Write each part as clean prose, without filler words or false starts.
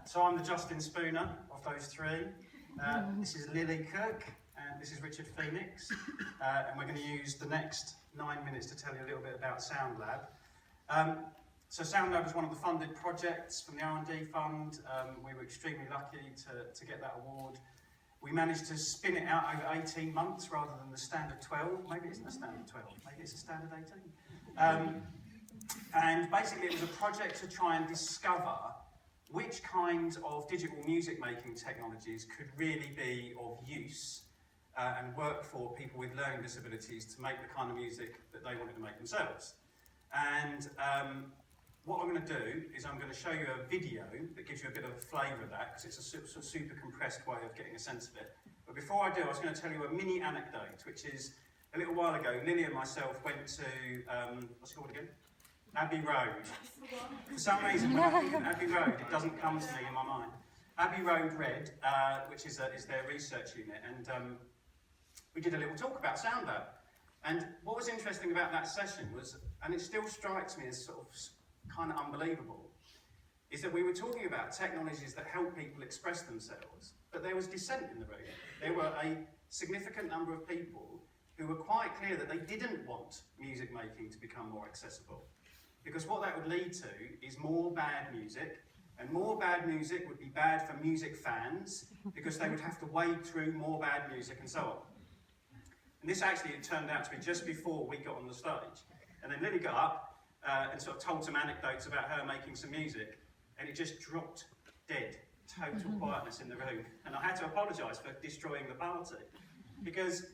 So I'm the Justin Spooner of those three. This is Lilly Cook, and this is Richard Phoenix. And we're going to use the next 9 minutes to tell you a little bit about Sound Lab. So Sound Lab was one of the funded projects from the R&D fund. We were extremely lucky to get that award. We managed to spin it out over 18 months rather than the standard 12. Maybe it isn't a standard 12, maybe it's a standard 18. And basically it was a project to try and discover which kinds of digital music making technologies could really be of use and work for people with learning disabilities to make the kind of music that they wanted to make themselves. And what I'm going to do is I'm going to show you a video that gives you a bit of a flavour of that, because it's a sort of super compressed way of getting a sense of it. But before I do, I was going to tell you a mini anecdote, which is a little while ago, Lilly and myself went to, what's it called again? Abbey Road. For some reason, when I think of Abbey Road, it doesn't come to me in my mind. Abbey Road Red, which is their research unit, and we did a little talk about Sound Lab. And what was interesting about that session was, and it still strikes me as sort of kind of unbelievable, is that we were talking about technologies that help people express themselves, but there was dissent in the room. There were a significant number of people who were quite clear that they didn't want music making to become more accessible. Because what that would lead to is more bad music, and more bad music would be bad for music fans, because they would have to wade through more bad music and so on. And this actually turned out to be just before we got on the stage. And then Lilly got up and sort of told some anecdotes about her making some music, and it just dropped dead, total quietness in the room. And I had to apologise for destroying the party, because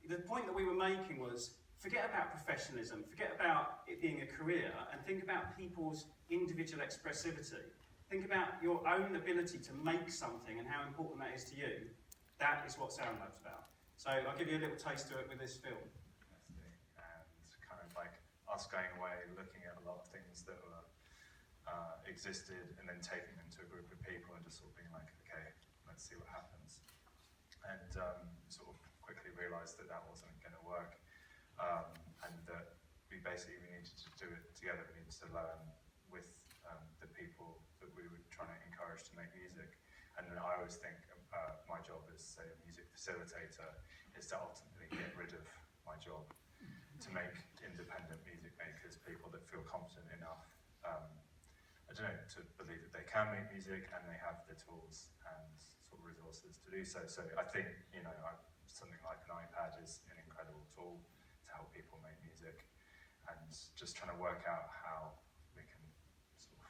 the point that we were making was, forget about professionalism, forget about it being a career, and think about people's individual expressivity. Think about your own ability to make something and how important that is to you. That is what Sound Lab's about. So I'll give you a little taste of it with this film. And kind of like us going away, looking at a lot of things that were existed, and then taking them to a group of people and just sort of being like, okay, let's see what happens. And sort of quickly realised that that wasn't going to work, and that we needed to do it together. We needed to learn with the people that we were trying to encourage to make music. And then I always think my job as, say, a music facilitator is to ultimately get rid of my job, to make independent music makers people that feel confident enough, I don't know, to believe that they can make music and they have the tools and sort of resources to do so. So I think, you know, something like an iPad is an incredible tool to help people make music, and just trying to work out how we can sort of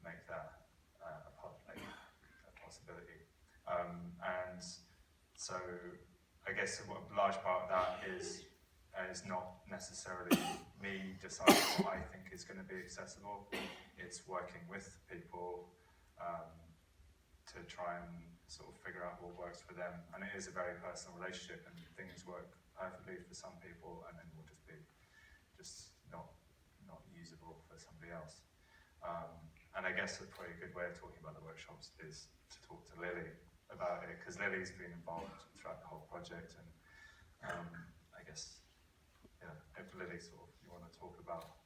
make that a possibility. And so I guess a large part of that is not necessarily me deciding what I think is going to be accessible. It's working with people to try and sort of figure out what works for them. And it is a very personal relationship, and things work perfectly for some people, and then will just be not usable for somebody else. And I guess probably a good way of talking about the workshops is to talk to Lilly about it, because Lily's been involved throughout the whole project, and I guess, yeah, if Lilly you want to talk about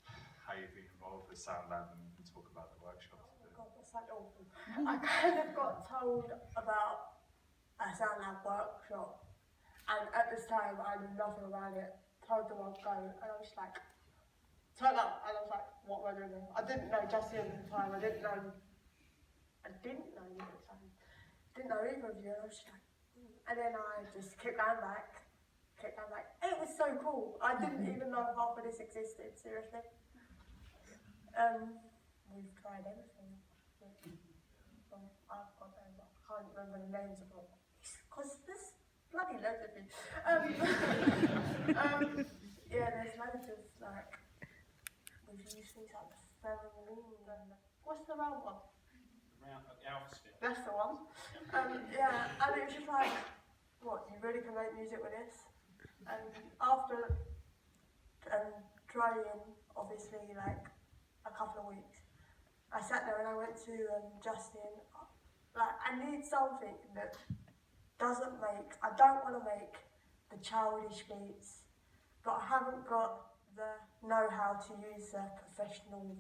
how you've been involved with Sound Lab and talk about the workshops. Oh my God, that's so awful. I kind of got told about a Sound Lab workshop, and at this time I knew nothing about it. Told them I'd go, and I was like, turned up, and I was like, what am I doing there? I didn't know Justin at the time. I didn't know you at the time. Didn't know either of you, and I was just like, and then I just kept going back. It was so cool. I didn't even know half of this existed, seriously. We've tried everything. I've got them, I can't remember the names of them, because there's bloody loads of me. Yeah, there's loads of, like, we've used things like the pheromone and what's the round one? The Alphasphere. That's the one. Yeah, and it was just like, what, you really can make music with this? And after trying, obviously, like, a couple of weeks, I sat there and I went to Justin, like, I need something that doesn't make, I don't want to make the childish beats, but I haven't got the know-how to use the professional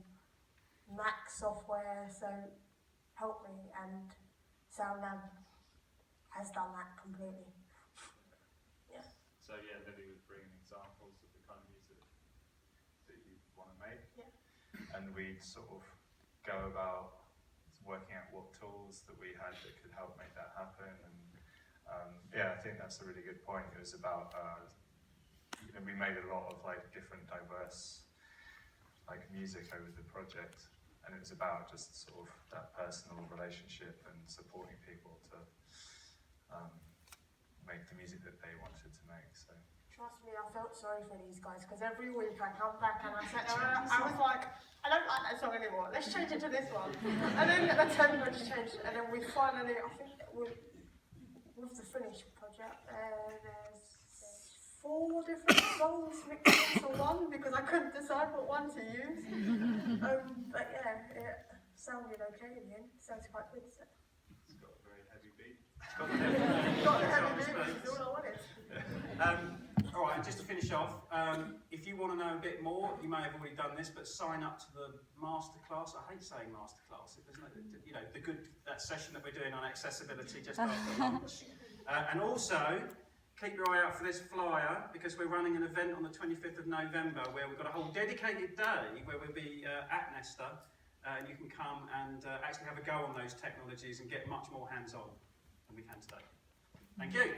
Max software, so help me, and SoundLab has done that completely. Yeah. So yeah, Lilly was bringing examples of the kind of music that you want to make, and we'd sort of go about working out what tools that we had that could help make that happen. And yeah, I think that's a really good point. It was about we made a lot of like different diverse like music over the project, and it was about just sort of that personal relationship and supporting people to make the music that they wanted to make. So Trust me, I felt sorry for these guys, because every week I come back and I said, I was like, I don't like that song anymore, let's change it to this one. And then the tempo changed, and then we finally, I think with the finished project, there's 4 different songs mixed into one, because I couldn't decide what one to use. But yeah, it sounded okay in the end, sounds quite good. So. it's got a very heavy beat. Got the heavy beat, which is all I wanted. All right, just to finish off, if you want to know a bit more, you may have already done this, but sign up to the masterclass. I hate saying masterclass. There's no, you know, that session that we're doing on accessibility just after lunch. And also, keep your eye out for this flyer, because we're running an event on the 25th of November where we've got a whole dedicated day where we'll be at Nesta, and you can come and actually have a go on those technologies and get much more hands-on than we can today. Thank you.